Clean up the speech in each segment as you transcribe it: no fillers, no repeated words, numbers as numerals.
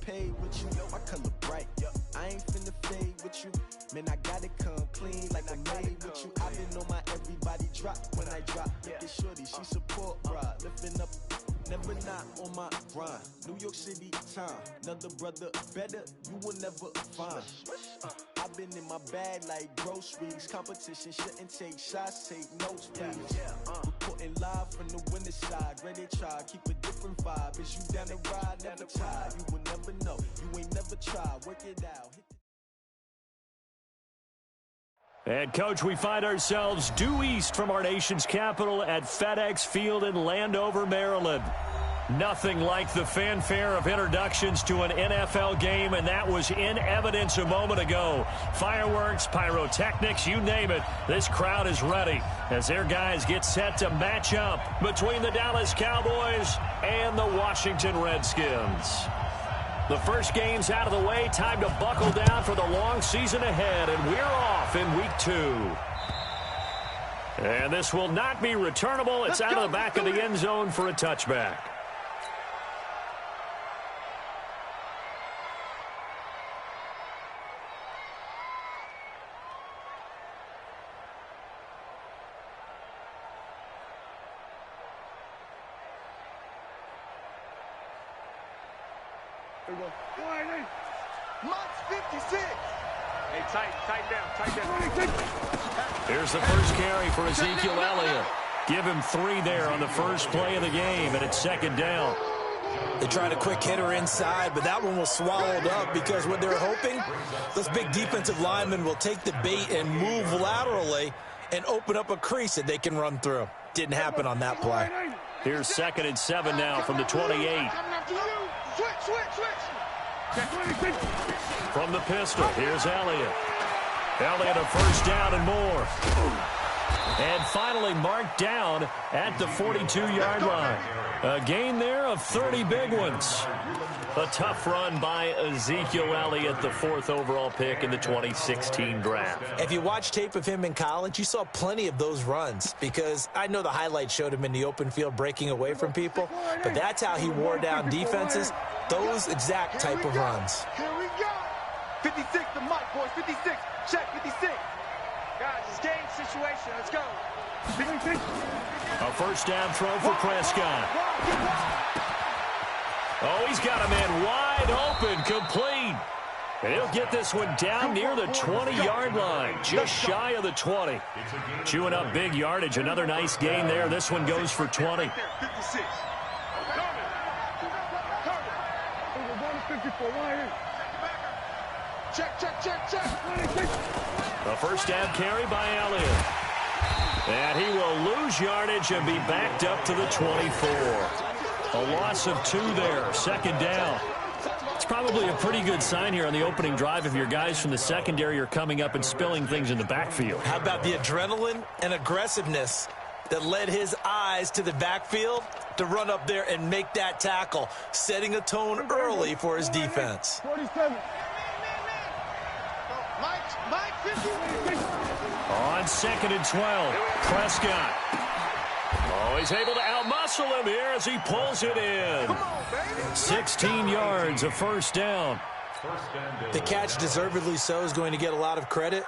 paid with you, my color bright. I ain't finna fade with you. Man, I gotta come clean like I made with you. I've been on my everybody drop when I drop. Look at shorty, she support ride. Lifting up, never not on my grind. New York City time, another brother better, you will never find. I've been in my bag like groceries. Competition shouldn't take shots, take notes, please. Reporting live from the winner side. Ready to try, keep a different vibe. Is you down the ride, never tired. You will never know, you ain't never tried. Work it out. And, Coach, we find ourselves due east from our nation's capital at FedEx Field in Landover, Maryland. Nothing like the fanfare of introductions to an NFL game, and that was in evidence a moment ago. Fireworks, pyrotechnics, you name it. This crowd is ready as their guys get set to match up between the Dallas Cowboys and the Washington Redskins. The first game's out of the way. Time to buckle down for the long season ahead, and we're off in week 2. And this will not be returnable. It's out of the back of the end zone for a touchback. Here we go. Mott's 56. Hey, tighten down. Here's the first carry for Ezekiel Elliott. Give him 3 there on the first play of the game, and it's second down. They tried a quick hitter inside, but that one was swallowed up because what they're hoping, those big defensive linemen will take the bait and move laterally and open up a crease that they can run through. Didn't happen on that play. Here's 2nd and 7 now from the 28. From the pistol, here's Elliott. Elliott a first down and more. And finally marked down at the 42-yard line. A gain there of 30 big ones. A tough run by Ezekiel Elliott, the 4th overall pick in the 2016 draft. If you watch tape of him in college, you saw plenty of those runs because I know the highlights showed him in the open field breaking away from people, but that's how he wore down defenses, those exact type of runs. Here we go. 56 to Mike, boys. 56. Check 56. Guys, it's game situation. Let's go. A first down throw for Prescott. Oh, he's got a man wide open, complete. And he'll get this one down near the 20-yard line, just shy of the 20. Chewing up big yardage, another nice gain there. This one goes for 20. 56. Check. A first down carry by Elliott. And he will lose yardage and be backed up to the 24. A loss of 2 there, second down. It's probably a pretty good sign here on the opening drive if your guys from the secondary are coming up and spilling things in the backfield. How about the adrenaline and aggressiveness that led his eyes to the backfield to run up there and make that tackle, setting a tone early for his defense. 47. Mike, 50. On 2nd and 12, Prescott. Oh, he's able to outmuscle him here as he pulls it in. Come on, baby. 16 yards, a first down. The catch, deservedly so, is going to get a lot of credit,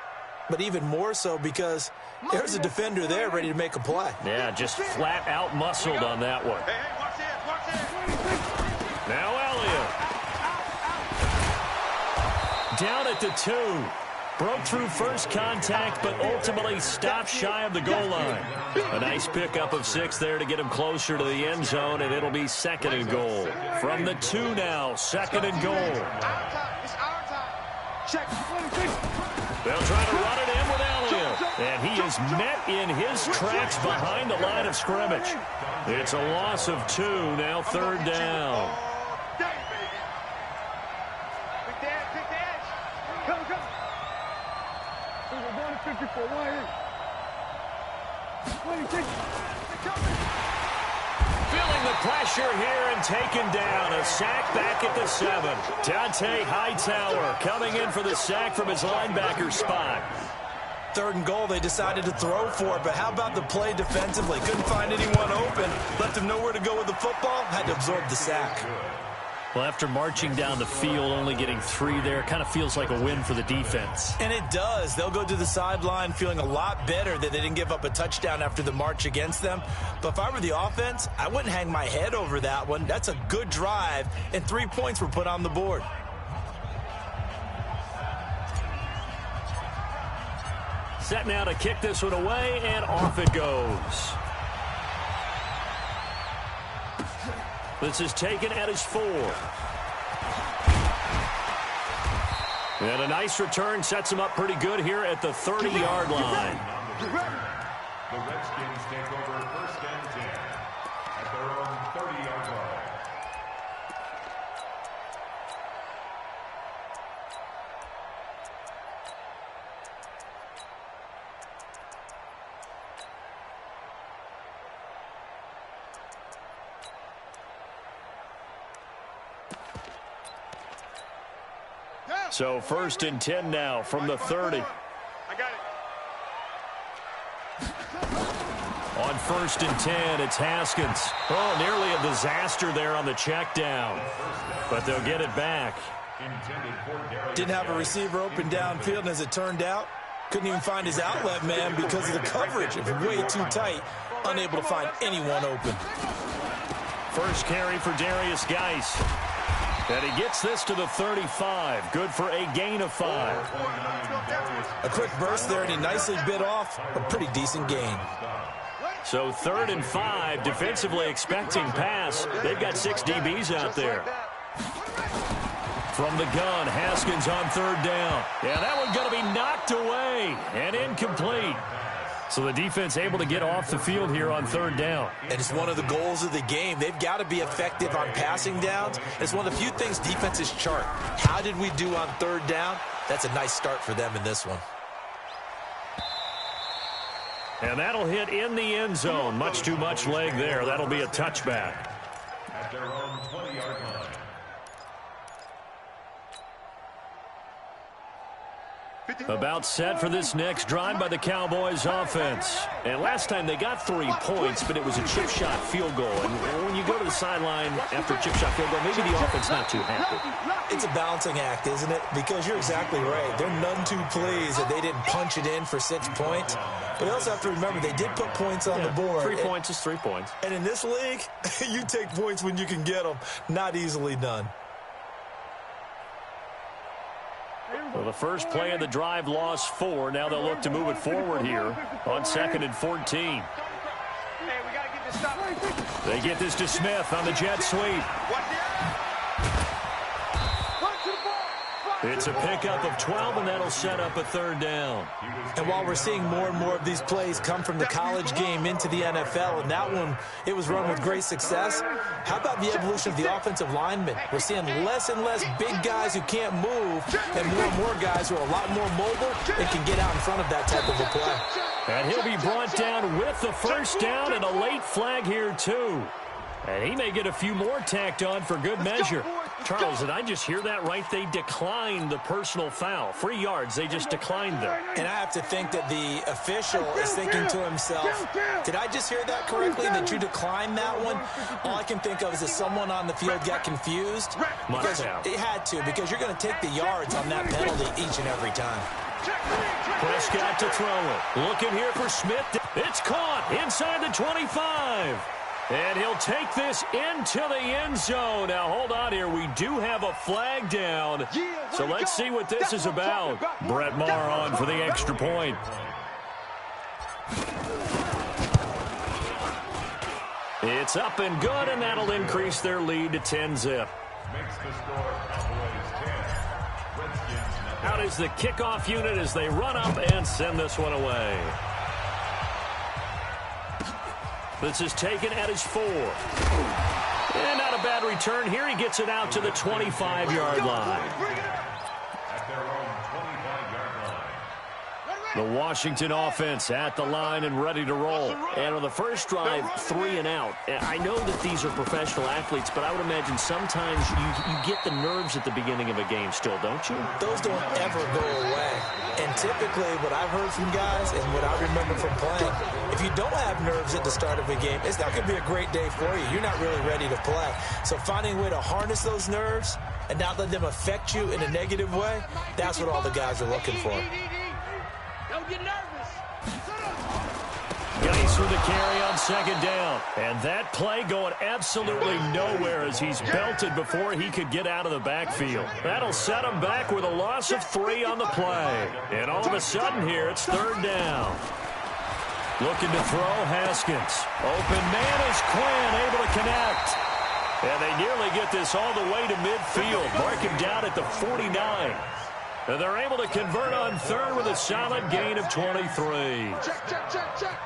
but even more so because there's a defender there ready to make a play. Yeah, just flat out muscled on that one. Hey, watch this. Now Elliott. Down at the 2. Broke through first contact, but ultimately stopped shy of the goal line. A nice pickup of 6 there to get him closer to the end zone, and it'll be 2nd and goal. From the 2 now, 2nd and goal. It's our time. Check. They'll try to run it in with Elliott, and he is met in his tracks behind the line of scrimmage. It's a loss of 2, now 3rd down. Feeling the pressure here and taken down. A sack back at the 7. Dante Hightower coming in for the sack from his linebacker spot. 3rd and goal, they decided to throw for it, but how about the play defensively? Couldn't find anyone open, left him nowhere to go with the football, had to absorb the sack. Well, after marching down the field, only getting 3 there, kind of feels like a win for the defense. And it does. They'll go to the sideline feeling a lot better that they didn't give up a touchdown after the march against them. But if I were the offense, I wouldn't hang my head over that one. That's a good drive, and 3 points were put on the board. Set now to kick this one away, and off it goes. This is taken at his 4. And a nice return sets him up pretty good here at the 30-yard line. The Redskins take over 1st and 10 at their own 30-yard line. So 1st and 10 now from the 30. I got it. On 1st and 10, it's Haskins. Oh, nearly a disaster there on the check down. But they'll get it back. Didn't have a receiver open downfield, and as it turned out, couldn't even find his outlet man because of the coverage. It was way too tight, unable to find anyone open. First carry for Darius Geis. And he gets this to the 35. Good for a gain of 5. A quick burst there, and he nicely bit off a pretty decent gain. So 3rd and 5, defensively expecting pass. They've got 6 DBs out there. From the gun, Haskins on 3rd down. Yeah, that one's going to be knocked away and incomplete. So the defense able to get off the field here on 3rd down. And it's one of the goals of the game. They've got to be effective on passing downs. It's one of the few things defenses chart. How did we do on 3rd down? That's a nice start for them in this one. And that'll hit in the end zone. Much too much leg there. That'll be a touchback. At their own 20-yard line. About set for this next drive by the Cowboys offense. And last time they got 3 points, but it was a chip shot field goal. And when you go to the sideline after a chip shot field goal, maybe the offense not too happy. It's a balancing act, isn't it? Because you're exactly right. They're none too pleased that they didn't punch it in for 6 points. But you also have to remember they did put points on the board. 3 points is 3 points. And in this league, you take points when you can get them. Not easily done. Well, the first play of the drive lost 4. Now they'll look to move it forward here on 2nd and 14. Hey, we got to get this stop. They get this to Smith on the jet sweep. It's a pickup of 12, and that'll set up a 3rd down. And while we're seeing more and more of these plays come from the college game into the NFL, and that one, it was run with great success, how about the evolution of the offensive linemen? We're seeing less and less big guys who can't move and more guys who are a lot more mobile and can get out in front of that type of a play. And he'll be brought down with the 1st down and a late flag here, too. And he may get a few more tacked on for good measure. Charles, did I just hear that right? They declined the personal foul. 3 yards, they just declined them. And I have to think that the official is thinking to himself, did I just hear that correctly, that you declined that one? All I can think of is that someone on the field got confused. Because it had to, because you're going to take the yards on that penalty each and every time. Prescott to throw it. Looking here for Smith. It's caught inside the 25. And he'll take this into the end zone. Now, hold on here. We do have a flag down. So let's see what this is about. Brett Maher on for the extra point. It's up and good, and that'll increase their lead to 10-zip. Makes the score Cowboys 10. Redskins nothing. Out is the kickoff unit as they run up and send this one away. This is taken at his 4. And not a bad return here. He gets it out to the 25-yard line. At their own 25-yard line. The Washington offense at the line and ready to roll. And on the first drive, 3 and out. I know that these are professional athletes, but I would imagine sometimes you get the nerves at the beginning of a game still, don't you? Those don't ever go away. And typically what I've heard from guys and what I remember from playing, if you don't have nerves at the start of a game, it's not going to be a great day for you. You're not really ready to play. So finding a way to harness those nerves and not let them affect you in a negative way, that's what all the guys are looking for. Don't get nervous. Geis with the carry on second down. And that play going absolutely nowhere as he's belted before he could get out of the backfield. That'll set him back with a loss of 3 on the play. And all of a sudden here, it's third down. Looking to throw, Haskins. Open man is Quinn, able to connect. And they nearly get this all the way to midfield. Mark him down at the 49. And they're able to convert on third with a solid gain of 23. Check.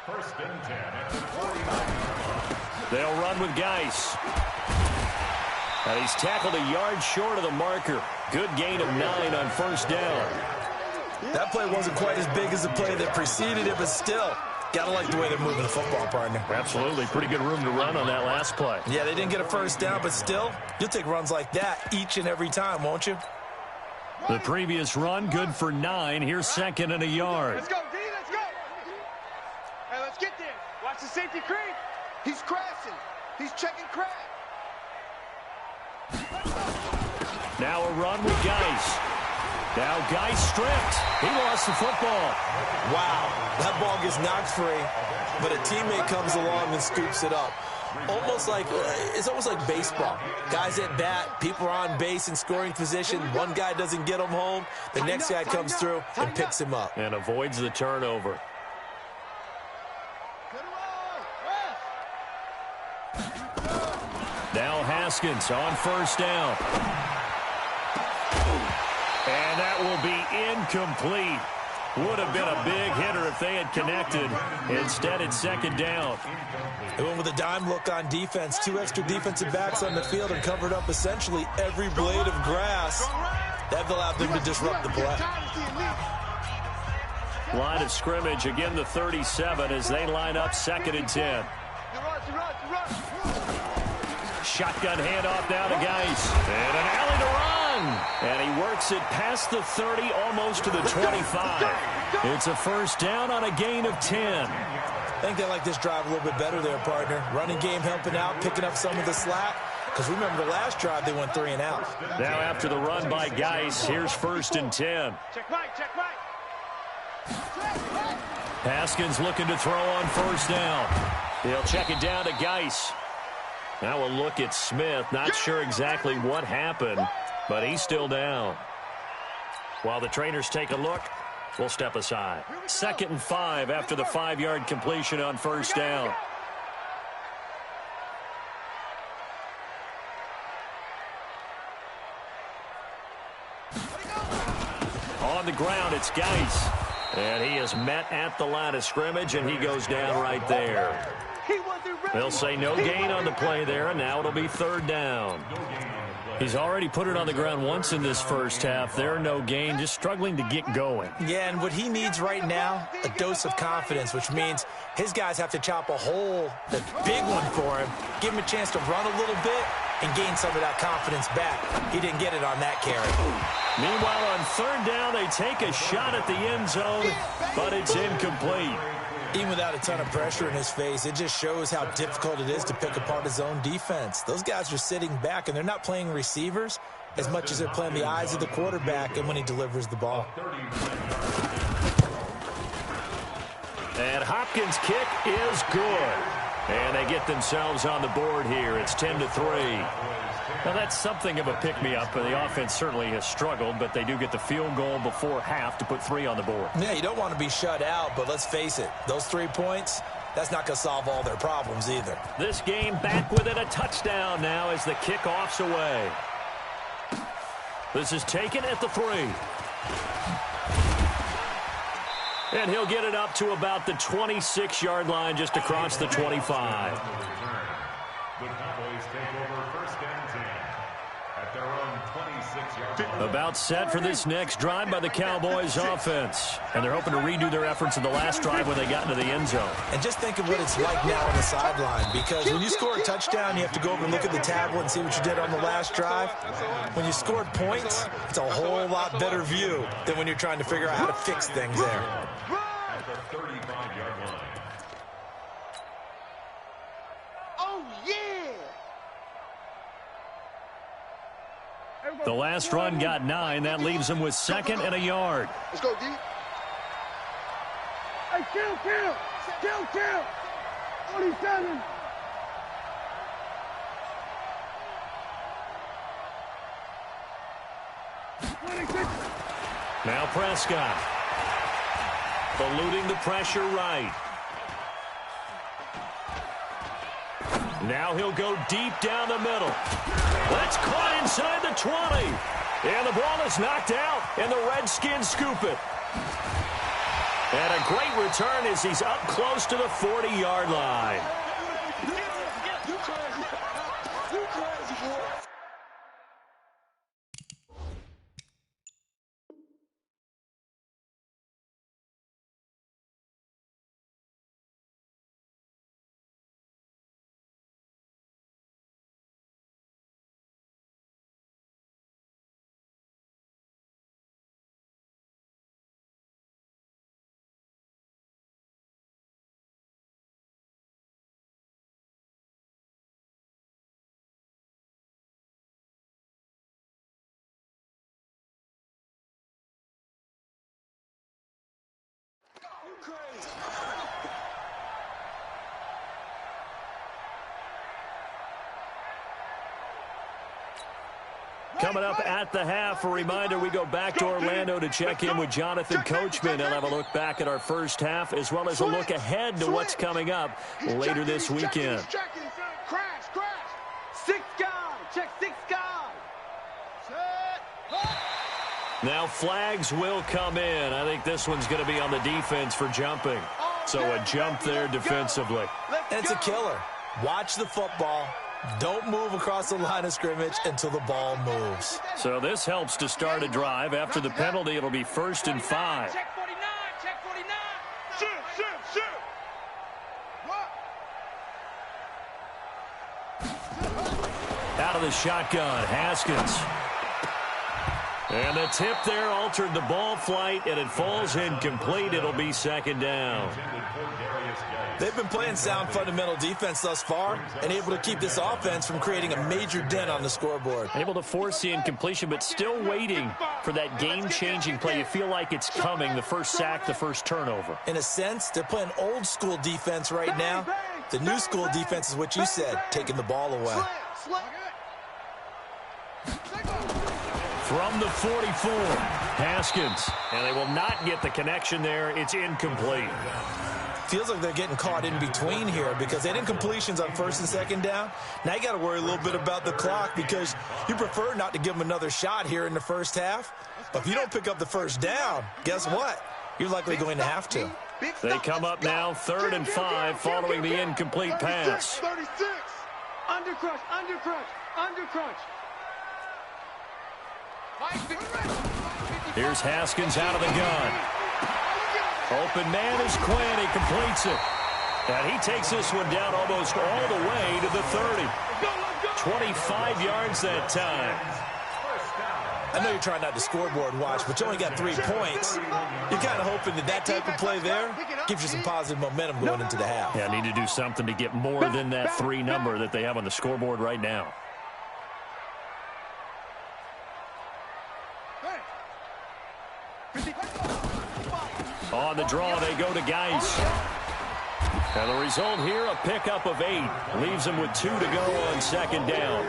First and 10 at the 49. They'll run with Geis. And he's tackled a yard short of the marker. Good gain of 9 on first down. That play wasn't quite as big as the play that preceded it, but still, gotta like the way they're moving the football, partner. Absolutely. Pretty good room to run on that last play. Yeah, they didn't get a first down, but still, you'll take runs like that each and every time, won't you? The previous run, good for 9. Here's second and a yard. Let's go, D, let's go. Hey, let's get there. Watch the safety creep. He's crashing. He's checking crack. Now a run with Geis. Now Geis stripped. He lost the football. Wow, that ball gets knocked free, but a teammate comes along and scoops it up. It's almost like baseball. Guys at bat, people are on base in scoring position. One guy doesn't get him home. The next guy comes through and picks him up. And avoids the turnover. Now Haskins on first down. And that will be incomplete. Would have been a big hitter if they had connected. Instead, it's second down. They went with a dime look on defense. 2 extra defensive backs on the field and covered up essentially every blade of grass. That allowed them to disrupt the play. Line of scrimmage, again the 37 as they line up second and 10. Shotgun handoff now to Geis. And an alley to run. And he works it past the 30, almost to the 25. It's a first down on a gain of 10. I think they like this drive a little bit better there, partner. Running game helping out, picking up some of the slack. Because remember, the last drive, they went 3 and out. Now after the run by Geis, here's first and 10. Check right. Haskins looking to throw on first down. He'll check it down to Geis. Now a look at Smith. Not sure exactly what happened, but he's still down. While the trainers take a look, we'll step aside. Second and 5 after the 5-yard completion on first down. On the ground, it's Geis. And he is met at the line of scrimmage, and he goes down right there. They'll say no gain on the play there, and now it'll be third down. He's already put it on the ground once in this first half. There, no gain, just struggling to get going. Yeah, and what he needs right now, a dose of confidence, which means his guys have to chop a hole, the big one for him, give him a chance to run a little bit and gain some of that confidence back. He didn't get it on that carry. Meanwhile, on third down, they take a shot at the end zone, but it's incomplete. Even without a ton of pressure in his face, it just shows how difficult it is to pick apart his own defense. Those guys are sitting back, and they're not playing receivers as much as they're playing the eyes of the quarterback and when he delivers the ball. And Hopkins' kick is good. And they get themselves on the board here. It's 10-3. Now, that's something of a pick-me-up. The offense certainly has struggled, but they do get the field goal before half to put 3 on the board. Yeah, you don't want to be shut out, but let's face it, those 3 points, that's not going to solve all their problems either. This game back within a touchdown now as the kickoff's away. This is taken at the 3. And he'll get it up to about the 26-yard line, just across the 25. The Cowboys take over first and 10 at their own 20. About set for this next drive by the Cowboys offense. And they're hoping to redo their efforts in the last drive when they got into the end zone. And just think of what it's like now on the sideline, because when you score a touchdown, you have to go over and look at the tablet and see what you did on the last drive. When you scored points, it's a whole lot better view than when you're trying to figure out how to fix things there. At the 35-yard line. Oh, yeah! The last run got 9. That leaves them with 2nd and a yard. Let's go, D. Hey, kill! 47. Now Prescott. Eluding the pressure right. Now he'll go deep down the middle. That's caught inside the 20. And the ball is knocked out, and the Redskins scoop it. And a great return as he's up close to the 40-yard line. Coming up at the half, a reminder, we go back to Orlando to check in with Jonathan Coachman. He'll have a look back at our first half as well as a look ahead to what's coming up later this weekend. Crash. 6 guys. Check 6 guys. Now flags will come in. I think this one's going to be on the defense for jumping. So a jump there defensively. And it's a killer. Watch the football. Don't move across the line of scrimmage until the ball moves. So this helps to start a drive. After the penalty, it'll be 1st and 5. Check 49. Shoot. Out of the shotgun, Haskins. And the tip there altered the ball flight, and it falls incomplete. It'll be 2nd down. They've been playing sound fundamental defense thus far and able to keep this offense from creating a major dent on the scoreboard. Able to force the incompletion, but still waiting for that game-changing play. You feel like it's coming, the first sack, the first turnover. In a sense, they're playing old-school defense right now. The new school defense is what you said, taking the ball away. From the 44, Haskins. And they will not get the connection there. It's incomplete. Feels like they're getting caught in between here because they had incompletions on 1st and 2nd down. Now you got to worry a little bit about the clock because you prefer not to give them another shot here in the first half. But if you don't pick up the 1st down, guess what? You're likely going to have to. They come up now 3rd and 5 following the incomplete pass. 36. Undercrush. Here's Haskins out of the gun. Open man is Quinn. He completes it. And he takes this one down almost all the way to the 30. 25 yards that time. I know you're trying not to scoreboard watch, but you only got 3 points. You're kind of hoping that type of play there gives you some positive momentum going into the half. Yeah, need to do something to get more than that 3 number that they have on the scoreboard right now. On the draw, they go to Geis. And the result here, a pickup of 8. Leaves them with 2 to go on 2nd down.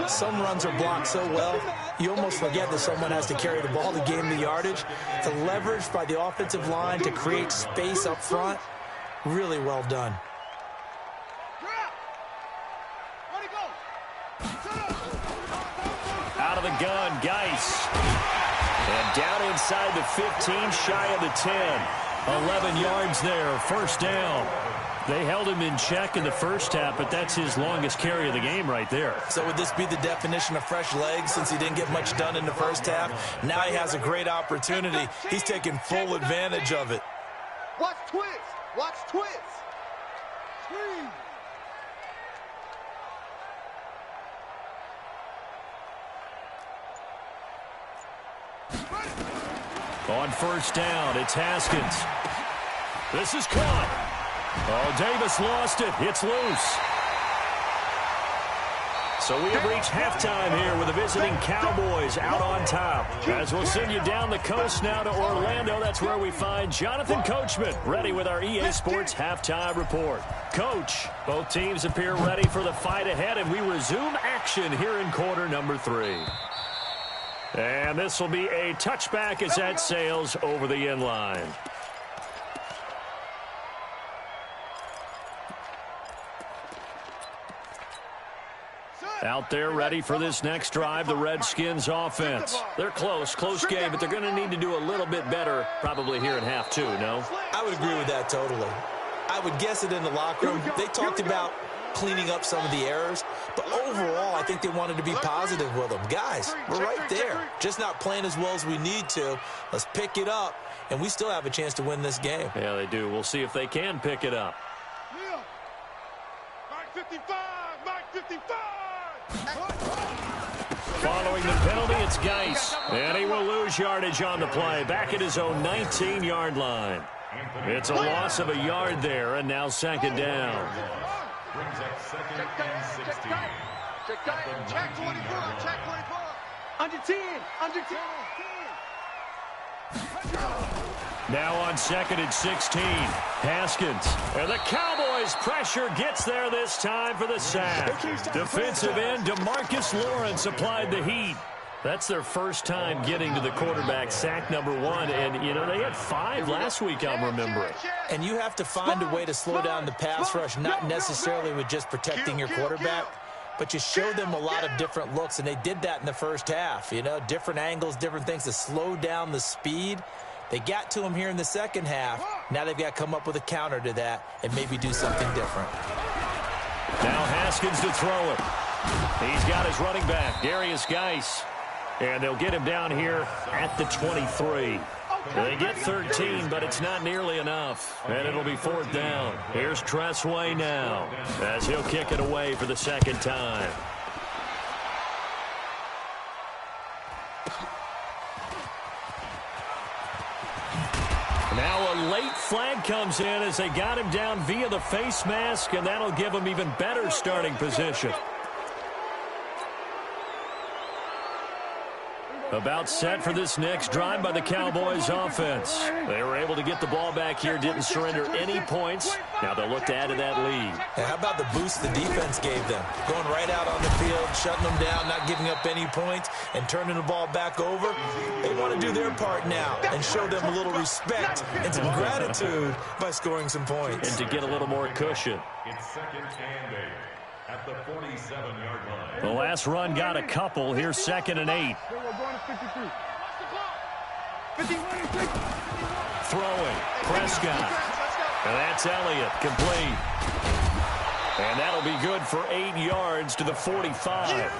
Some runs are blocked so well, you almost forget that someone has to carry the ball to gain the yardage. The leverage by the offensive line to create space up front, really well done. Out of the gun, Geis. And down inside the 15, shy of the 10. 11 yards there, 1st down. They held him in check in the first half, but that's his longest carry of the game right there. So would this be the definition of fresh legs since he didn't get much done in the first half? Now he has a great opportunity. He's taking full advantage of it. Watch twist. Watch twist. On first down, it's Haskins. This is caught. Oh, Davis lost it. It's loose. So we have reached halftime here with the visiting Cowboys out on top. As we'll send you down the coast now to Orlando, that's where we find Jonathan Coachman ready with our EA Sports halftime report. Coach, both teams appear ready for the fight ahead, and we resume action here in quarter number 3. And this will be a touchback as that sails over the end line. Out there ready for this next drive, the Redskins offense. They're close game, but they're going to need to do a little bit better probably here in half 2, no? I would agree with that totally. I would guess it in the locker room. They talked about cleaning up some of the errors, but overall, I think they wanted to be positive with them. Guys, we're right there. Just not playing as well as we need to. Let's pick it up, and we still have a chance to win this game. Yeah, they do. We'll see if they can pick it up. Mark 55! Mark 55! Following the penalty, it's Geis, and he will lose yardage on the play, back at his own 19-yard line. It's a loss of a yard there, and now second down. Brings up second and 16. Check 24. Check 24. Under 10. Under 10. Now on second and 16, Haskins. And the Cowboys' pressure gets there this time for the sack. Defensive end DeMarcus Lawrence applied the heat. That's their first time getting to the quarterback, sack number 1. And, you know, they had 5 last week, I'm remembering. And you have to find a way to slow down the pass rush, not necessarily with just protecting your quarterback, but you show them a lot of different looks, and they did that in the first half. You know, different angles, different things to slow down the speed. They got to him here in the second half. Now they've got to come up with a counter to that and maybe do something different. Now Haskins to throw it. He's got his running back, Darius Geis. And they'll get him down here at the 23. They get 13, but it's not nearly enough. And it'll be fourth down. Here's Tressway now as he'll kick it away for the second time. Now a late flag comes in as they got him down via the face mask, and that'll give him even better starting position. About set for this next drive by the Cowboys offense. They were able to get the ball back here, didn't surrender any points. Now they'll look to add to that lead. And how about the boost the defense gave them? Going right out on the field, shutting them down, not giving up any points, and turning the ball back over. They want to do their part now and show them a little respect and some gratitude by scoring some points. And to get a little more cushion. It's second and 8 at the 47-yard line. The last run got a couple. Here's second and 8. Throwing. Prescott. And that's Elliott. Complete. And that'll be good for 8 yards to the 45.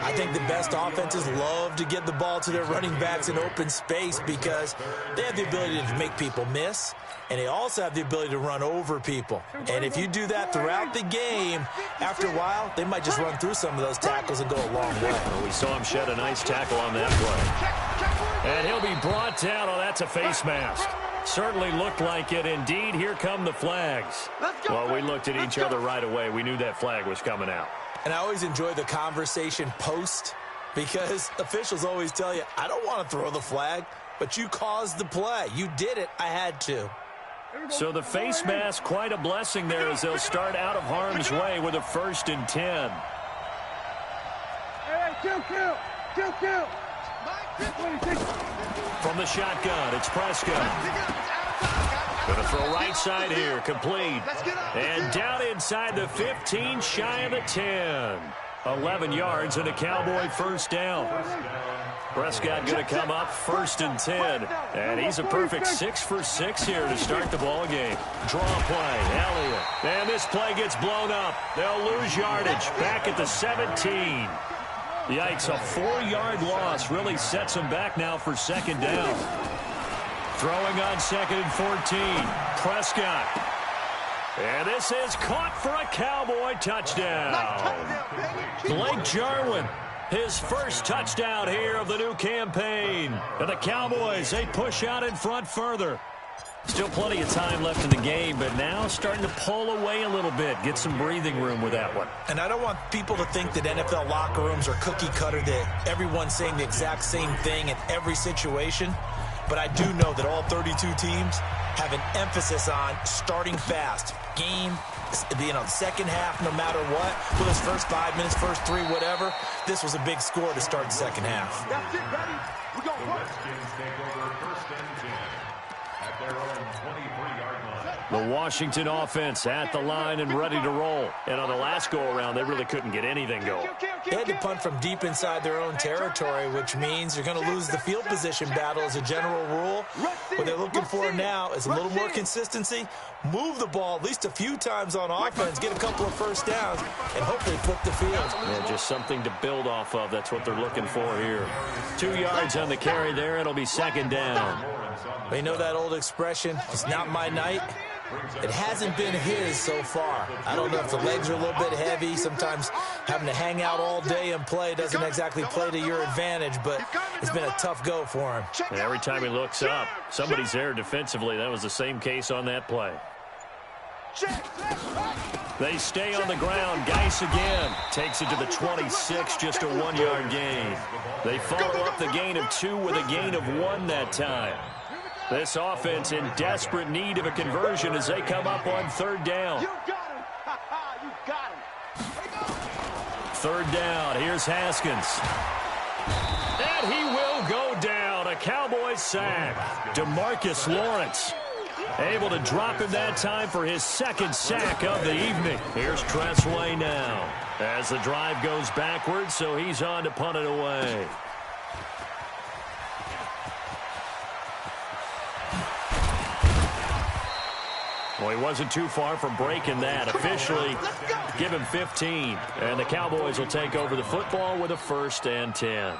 I think the best offenses love to get the ball to their running backs in open space because they have the ability to make people miss, and they also have the ability to run over people. And if you do that throughout the game, after a while, they might just run through some of those tackles and go a long way. Well, we saw him shed a nice tackle on that play. And he'll be brought down. Oh, that's a face mask. Certainly looked like it. Indeed, here come the flags. Well, we looked at each other right away. We knew that flag was coming out. And I always enjoy the conversation post because officials always tell you, I don't want to throw the flag, but you caused the play. You did it. I had to. So the face mask, quite a blessing there as they'll start out of harm's way with a 1st and 10. Kill. From the shotgun, it's Prescott. Going to throw right side here, complete. And down inside the 15, shy of the 10. 11 yards and a Cowboy first down. Prescott going to come up 1st and 10. And he's a perfect 6 for 6 here to start the ball game. Draw play, Elliott. And this play gets blown up. They'll lose yardage back at the 17. Yikes, a 4-yard loss really sets them back now for 2nd down. Throwing on 2nd and 14. Prescott. And this is caught for a Cowboy touchdown. Blake Jarwin, his first touchdown here of the new campaign. And the Cowboys, they push out in front further. Still plenty of time left in the game, but now starting to pull away a little bit. Get some breathing room with that one. And I don't want people to think that NFL locker rooms are cookie cutter, that everyone's saying the exact same thing in every situation. But I do know that all 32 teams have an emphasis on starting fast. Game, second half, no matter what. For those first 5 minutes, first 3, whatever. This was a big score to start the second half. That's it, buddy. We're going The Redskins take over 1st and 10 at their own 23-yard line. The Washington offense at the line and ready to roll. And on the last go-around, they really couldn't get anything going. They had to punt from deep inside their own territory, which means you're going to lose the field position battle as a general rule. What they're looking for now is a little more consistency, move the ball at least a few times on offense, get a couple of first downs, and hopefully flip the field. Yeah, just something to build off of. That's what they're looking for here. 2 yards on the carry there. It'll be 2nd down. But you know that old expression, it's not my night? It hasn't been his so far. I don't know if the legs are a little bit heavy. Sometimes having to hang out all day and play doesn't exactly play to your advantage, but it's been a tough go for him. And every time he looks up, somebody's there defensively. That was the same case on that play. They stay on the ground. Geis again takes it to the 26, just a 1-yard gain. They follow up the gain of 2 with a gain of 1 that time. This offense in desperate need of a conversion as they come up on 3rd down. You got him. You got him. 3rd down. Here's Haskins. And he will go down. A Cowboys sack. DeMarcus Lawrence able to drop him that time for his 2nd sack of the evening. Here's Tressway now as the drive goes backwards, so he's on to punt it away. Well, he wasn't too far from breaking that. Officially, give him 15. And the Cowboys will take over the football with a 1st and 10.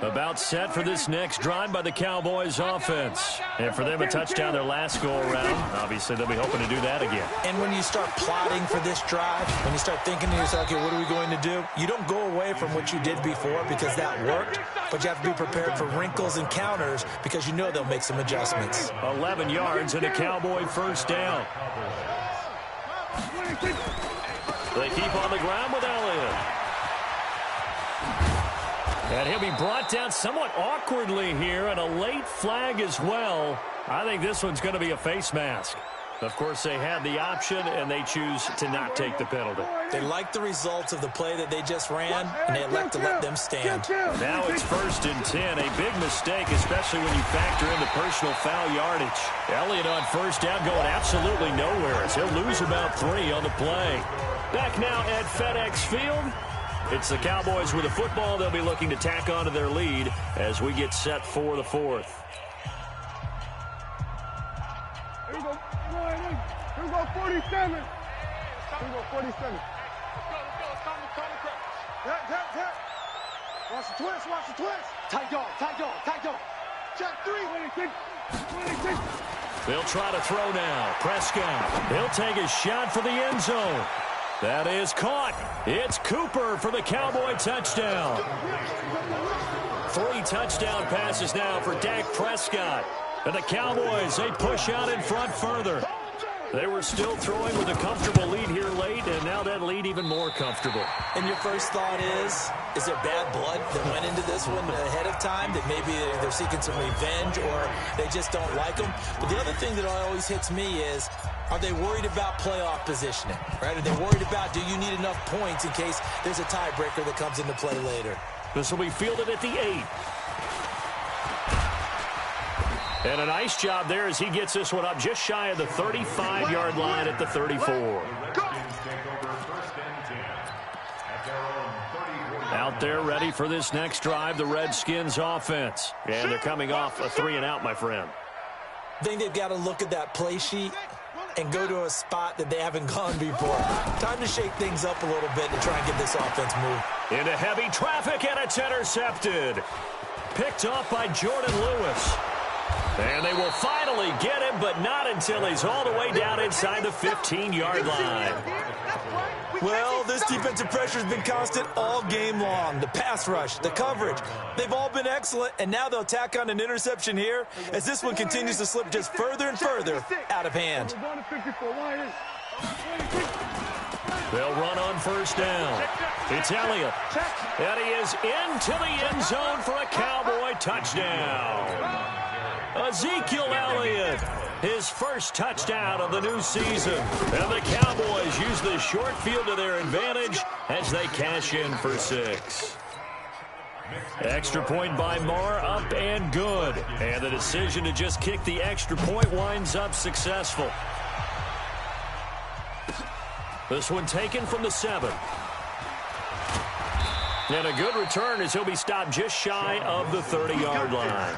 About set for this next drive by the Cowboys offense. And for them, a touchdown their last go-around. Obviously, they'll be hoping to do that again. And when you start plotting for this drive, when you start thinking to yourself, okay, what are we going to do? You don't go away from what you did before because that worked, but you have to be prepared for wrinkles and counters because you know they'll make some adjustments. 11 yards and a Cowboy 1st down. They keep on the ground with Elliott. And he'll be brought down somewhat awkwardly here, and a late flag as well. I think this one's going to be a face mask. Of course, they had the option, and they choose to not take the penalty. They like the results of the play that they just ran, and they elect to let them stand. Now it's 1st and 10. A big mistake, especially when you factor in the personal foul yardage. Elliott on 1st down going absolutely nowhere as he'll lose about 3 on the play. Back now at FedEx Field. It's the Cowboys with the football. They'll be looking to tack onto their lead as we get set for the 4th. Here we go. Here we go, 47. Here we go, 47. Let's go. Tap. Watch the twist. Tight yard. Check 3. 26. They'll try to throw now. Prescott. He'll take a shot for the end zone. That is caught. It's Cooper for the Cowboy touchdown. 3 touchdown passes now for Dak Prescott. And the Cowboys, they push out in front further. They were still throwing with a comfortable lead here late, and now that lead even more comfortable. And your first thought is there bad blood that went into this one ahead of time, that maybe they're seeking some revenge or they just don't like them? But the other thing that always hits me is, are they worried about playoff positioning, right? Are they worried about, do you need enough points in case there's a tiebreaker that comes into play later? This will be fielded at the 8. And a nice job there as he gets this one up just shy of the 35-yard line at the 34. Out there ready for this next drive, the Redskins offense. And they're coming off a 3-and-out, my friend. I think they've got to look at that play sheet and go to a spot that they haven't gone before. Time to shake things up a little bit to try and get this offense moved. Into heavy traffic, and it's intercepted. Picked off by Jordan Lewis. And they will finally get him, but not until he's all the way down inside the 15-yard line. Well, this defensive pressure has been constant all game long. The pass rush, the coverage, they've all been excellent, and now they'll tack on an interception here as this one continues to slip just further and further out of hand. They'll run on first down. It's Elliott. And he is into the end zone for a Cowboy touchdown. Ezekiel Elliott, his first touchdown of the new season. And the Cowboys use the short field to their advantage as they cash in for 6. Extra point by Marr, up and good. And the decision to just kick the extra point winds up successful. This one taken from the 7. And a good return as he'll be stopped just shy of the 30-yard line.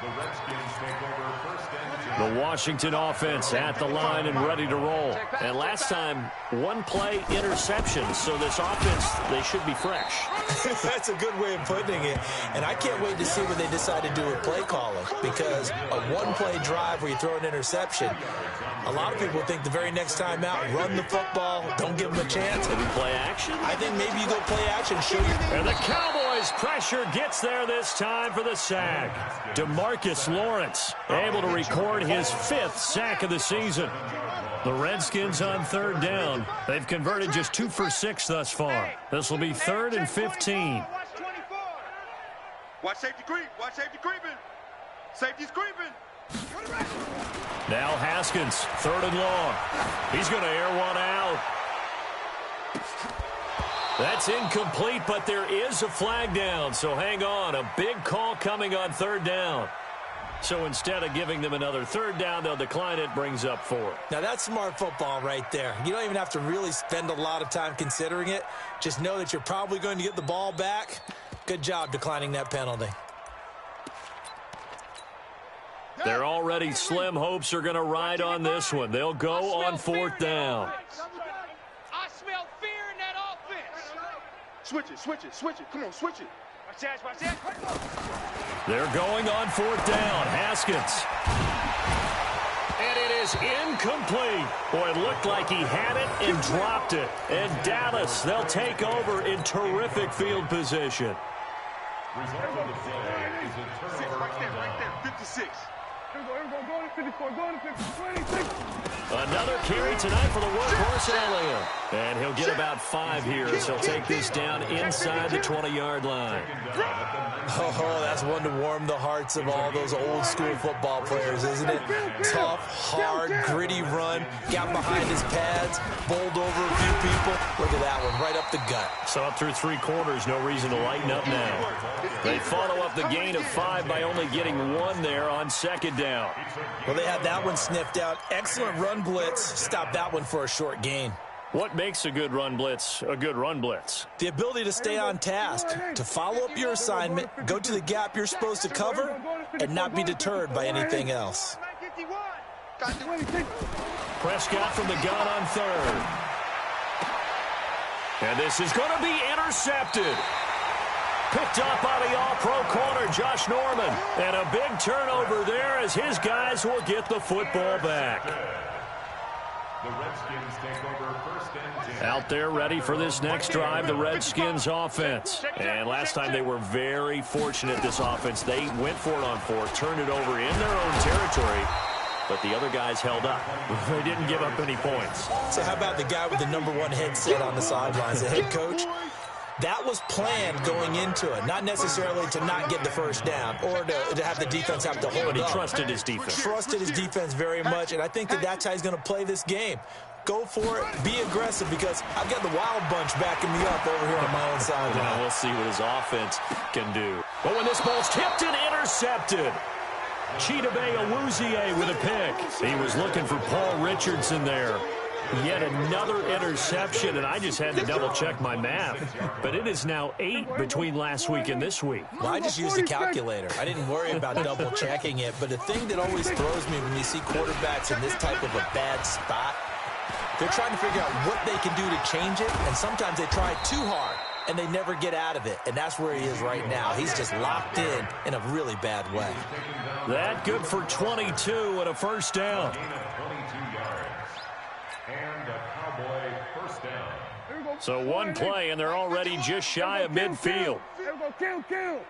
The Redskins take over first and 10. The Washington offense at the line and ready to roll. And last time, one-play interception, so this offense, they should be fresh. That's a good way of putting it. And I can't wait to see what they decide to do with play calling, because a one-play drive where you throw an interception, a lot of people think the very next time out, run the football, don't give them a chance. Maybe play action? I think maybe you go play action, show you. And the Cowboys' pressure gets there this time for the sack. DeMarcus Lawrence able to record his 5th sack of the season. The Redskins on 3rd down. They've converted just 2 for 6 thus far. This will be 3rd and 15. Watch safety creep. Watch safety creeping. Safety's creeping. Now Haskins, 3rd and long. He's going to air one out. That's incomplete, but there is a flag down, so hang on. A big call coming on 3rd down. So instead of giving them another 3rd down, they'll decline it, brings up 4. Now that's smart football right there. You don't even have to really spend a lot of time considering it. Just know that you're probably going to get the ball back. Good job declining that penalty. Their already slim hopes are going to ride on this one. They'll go on 4th down. I smell fear in that offense. Switch it, switch it, switch it. Come on, switch it. Watch that, watch that. They're going on 4th down. Haskins. And it is incomplete. Boy, it looked like he had it and dropped it. And Dallas, they'll take over in terrific field position. Result of the play is a turnover Right there, 56. Here we go, go to 54, go to 50, 26. Another carry tonight for the workhorse Elliott. And he'll get about 5 here as he'll take this down inside the 20-yard line. Oh, that's one to warm the hearts of all those old-school football players, isn't it? Tough, hard, gritty run, got behind his pads, bowled over a few people. Look at that one, right up the gut. So up through 3 quarters, no reason to lighten up now. They follow up the gain of 5 by only getting 1 there on 2nd down. Well, they had that one sniffed out. Excellent run blitz. Stopped that one for a short gain. What makes a good run blitz a good run blitz? The ability to stay on task, to follow up your assignment, go to the gap you're supposed to cover, and not be deterred by anything else. Prescott from the gun on 3rd. And this is going to be intercepted. Picked up by the all-pro corner, Josh Norman. And a big turnover there as his guys will get the football back. The Redskins take over first and 10. Out there ready for this next drive, the Redskins offense. And last time they were very fortunate, this offense. They went for it on 4th, turned it over in their own territory, but the other guys held up. They didn't give up any points. So how about the guy with the #1 headset on the sidelines, the head coach? That was planned going into it, not necessarily to not get the 1st down or to have the defense have to hold But he up. trusted his defense. Trusted his defense very much, and I think that that's how he's going to play this game. Go for it, be aggressive, because I've got the wild bunch backing me up over here on my own sideline. Now we'll see what his offense can do. But when this ball's tipped and intercepted, Chidobe Awuzie with a pick. He was looking for Paul Richardson there. Yet another interception, and I just had to double-check my math. But it is now 8 between last week and this week. Well, I just used a calculator. I didn't worry about double-checking it. But the thing that always throws me when you see quarterbacks in this type of a bad spot, they're trying to figure out what they can do to change it, and sometimes they try too hard, and they never get out of it. And that's where he is right now. He's just locked in a really bad way. That good for 22 and a first down. And a Cowboy first down. So one play, and they're already just shy of midfield. Here we go, kill. Right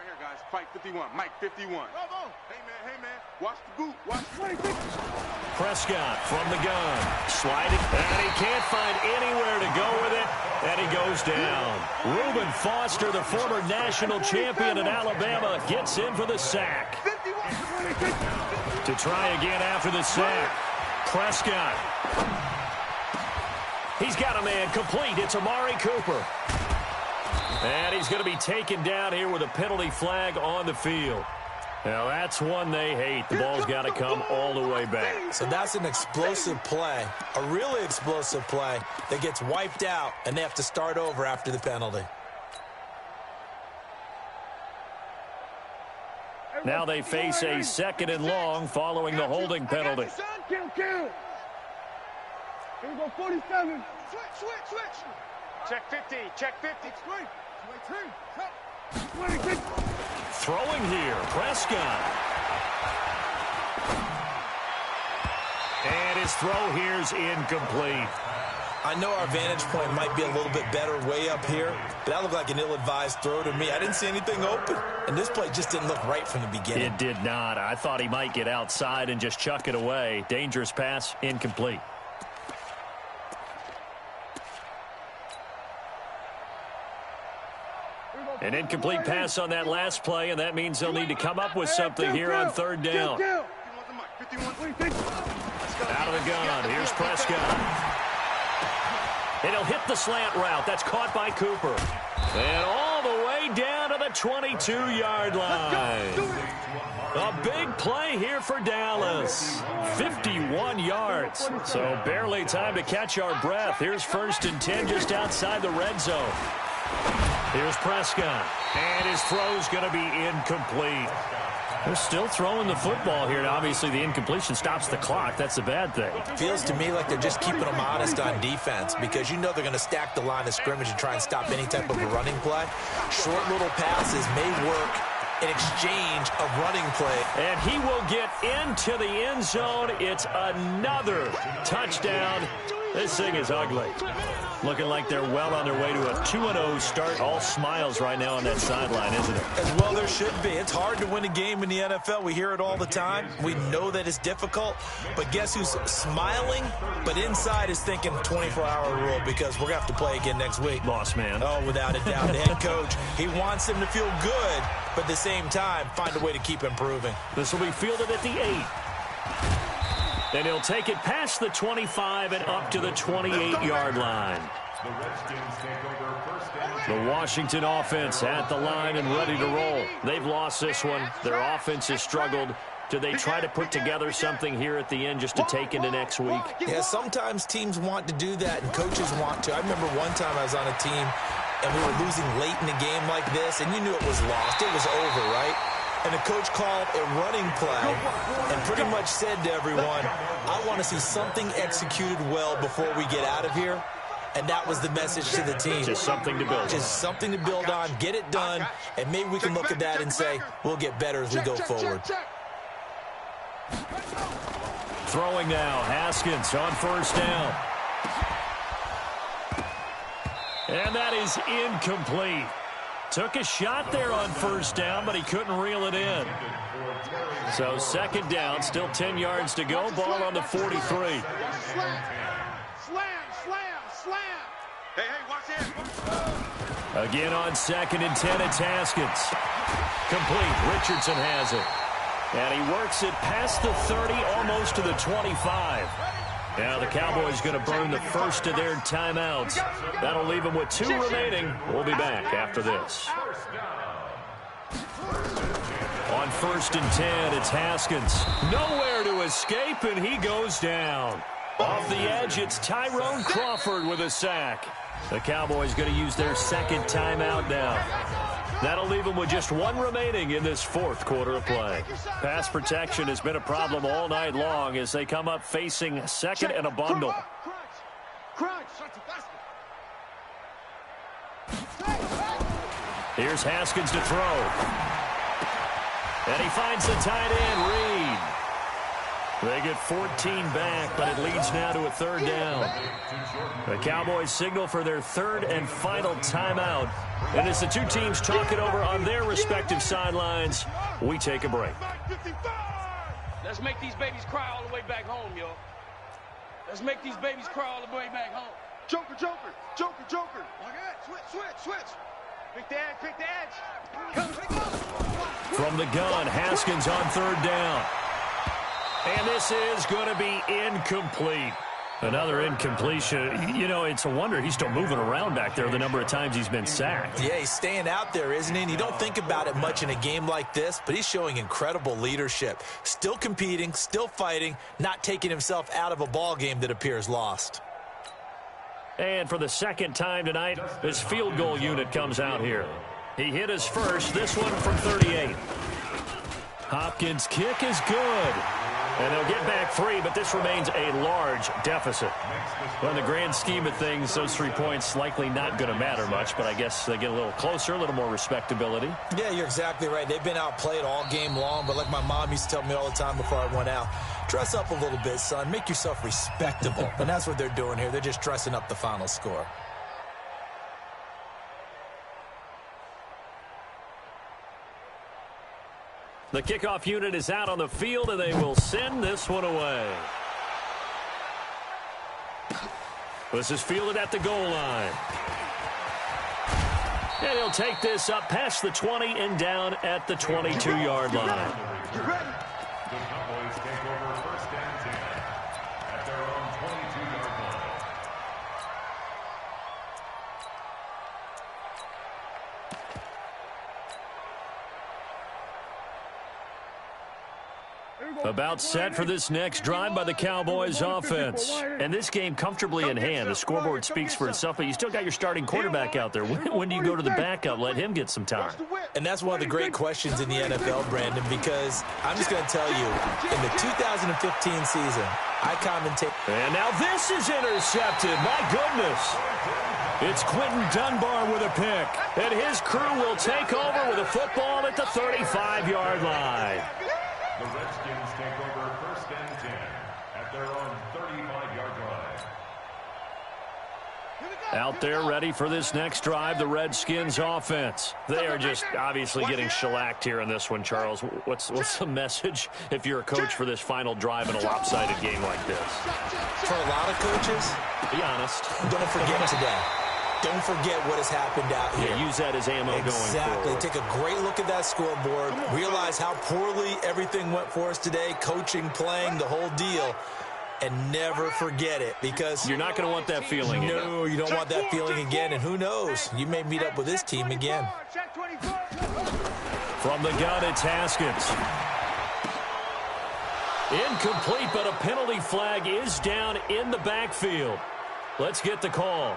here, guys. Fight 51. Mike 51. Hey, man. Watch the boot. Watch the Prescott from the gun. Sliding, and he can't find anywhere to go with it, and he goes down. Reuben Foster, the former national champion at Alabama, gets in for the sack. To try again after the sack. Prescott. He's got a man complete. It's Amari Cooper. And he's going to be taken down here with a penalty flag on the field. Now, that's one they hate. The ball's got to come all the way back. So that's an explosive play, a really explosive play that gets wiped out, and they have to start over after the penalty. Now they face a 2nd and long following the holding penalty. Kill. Here we go, 47. Switch. Check 50. Check 50. Throwing here, Prescott. And his throw here's incomplete. I know our vantage point might be a little bit better way up here, but that looked like an ill-advised throw to me. I didn't see anything open, and this play just didn't look right from the beginning. It did not. I thought he might get outside and just chuck it away. Dangerous pass, incomplete. An incomplete pass on that last play, and that means they'll need to come up with something here on 3rd down. Out of the gun, here's Prescott. And he'll hit the slant route. That's caught by Cooper. And all the way down to the 22-yard line. A big play here for Dallas. 51 yards. So barely time to catch our breath. Here's 1st and 10 just outside the red zone. Here's Prescott. And his throw's going to be incomplete. They're still throwing the football here, and obviously the incompletion stops the clock. That's the bad thing. Feels to me like they're just keeping them honest on defense because you know they're going to stack the line of scrimmage and try and stop any type of a running play. Short little passes may work in exchange of running play. And he will get into the end zone. It's another touchdown. This thing is ugly. Looking like they're well on their way to a 2-0 start. All smiles right now on that sideline, isn't it? As well there should be. It's hard to win a game in the NFL. We hear it all the time. We know that it's difficult. But guess who's smiling? But inside is thinking 24-hour rule because we're going to have to play again next week. Boss man. Oh, without a doubt. The head coach, he wants them to feel good, but at the same time, find a way to keep improving. This will be fielded at the 8. And he'll take it past the 25 and up to the 28-yard line. The Redskins take over first down. The Washington offense at the line and ready to roll. They've lost this one. Their offense has struggled. Do they try to put together something here at the end just to take into next week? Yeah, sometimes teams want to do that and coaches want to. I remember one time I was on a team and we were losing late in a game like this, and you knew it was lost. It was over, right? And the coach called a running play and pretty much said to everyone, I want to see something executed well before we get out of here. And that was the message to the team. Just something to build on. Just something to build on, get it done, and maybe we can look at that and say, we'll get better as we go forward. Throwing now, Haskins on first down. And that is incomplete. Took a shot there on first down, but he couldn't reel it in. So 2nd down, still 10 yards to go. Ball on the 43. Slam. Hey, watch it. Again on 2nd and 10, it's Haskins. Complete. Richardson has it. And he works it past the 30, almost to the 25. Now the Cowboys going to burn the first of their timeouts. That'll leave them with 2 remaining. We'll be back after this. On 1st and 10, it's Haskins. Nowhere to escape, and he goes down. Off the edge, it's Tyrone Crawford with a sack. The Cowboys going to use their second timeout now. That'll leave them with just one remaining in this fourth quarter of play. Pass protection has been a problem all night long as they come up facing second and a bundle. Here's Haskins to throw. And he finds the tight end, Reed. They get 14 back, but it leads now to a third down. The Cowboys signal for their third and final timeout. And as the two teams talk it over on their respective sidelines, we take a break. Let's make these babies cry all the way back home, yo. Let's make these babies cry all the way back home. Joker, joker, joker, joker. Like that. Switch, switch, switch. Pick the edge, pick the edge. Come, take off. From the gun, Haskins on third down. And this is going to be incomplete. Another incompletion. You know, it's a wonder he's still moving around back there the number of times he's been sacked. Yeah, he's staying out there, isn't he? And you don't think about it much in a game like this, but he's showing incredible leadership. Still competing, still fighting, not taking himself out of a ball game that appears lost. And for the second time tonight, his field goal unit comes out here. He hit his first, this one from 38. Hopkins' kick is good. And they'll get back 3, but this remains a large deficit. Well, in the grand scheme of things, those 3 points likely not going to matter much, but I guess they get a little closer, a little more respectability. Yeah, you're exactly right. They've been outplayed all game long, but like my mom used to tell me all the time before I went out, dress up a little bit, son. Make yourself respectable. And that's what they're doing here. They're just dressing up the final score. The kickoff unit is out on the field, and they will send this one away. This is fielded at the goal line. And he'll take this up past the 20 and down at the 22-yard line. The Cowboys take over first and 10 at their own 22-yard line. About set for this next drive by the Cowboys offense. And this game comfortably in hand. The scoreboard speaks for itself, but you still got your starting quarterback out there. When do you go to the backup? Let him get some time. And that's one of the great questions in the NFL, Brandon, because I'm just going to tell you, in the 2015 season, I commentate. And now this is intercepted. My goodness. It's Quentin Dunbar with a pick. And his crew will take over with a football at the 35-yard line. The Redskins take over first and 10 at their own 35-yard line. Out there ready for this next drive, the Redskins offense. They are just obviously getting shellacked here in this one, Charles. What's the message if you're a coach for this final drive in a lopsided game like this? For a lot of coaches, be honest. Don't forget today. Don't forget what has happened out here. Yeah, use that as ammo going forward. Exactly. Take a great look at that scoreboard. Realize how poorly everything went for us today. Coaching, playing, the whole deal. And never forget it, because you're not going to want that feeling again. No, you don't want that feeling again. And who knows? You may meet up with this team again. From the gun, it's Haskins. Incomplete, but a penalty flag is down in the backfield. Let's get the call.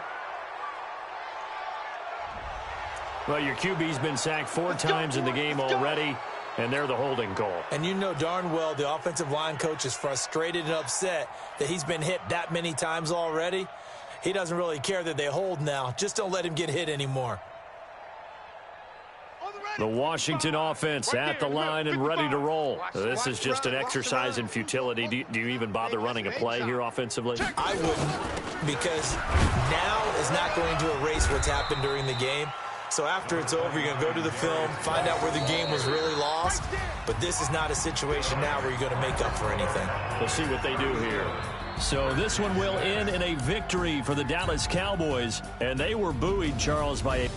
Well, your QB's been sacked 4 times in the game already, and they're the holding call. And you know darn well the offensive line coach is frustrated and upset that he's been hit that many times already. He doesn't really care that they hold now. Just don't let him get hit anymore. The Washington offense at the line and ready to roll. This is just an exercise in futility. Do you even bother running a play here offensively? I wouldn't, because now is not going to erase what's happened during the game. So after it's over, you're going to go to the film, find out where the game was really lost. But this is not a situation now where you're going to make up for anything. We'll see what they do here. So this one will end in a victory for the Dallas Cowboys. And they were buoyed, Charles, by a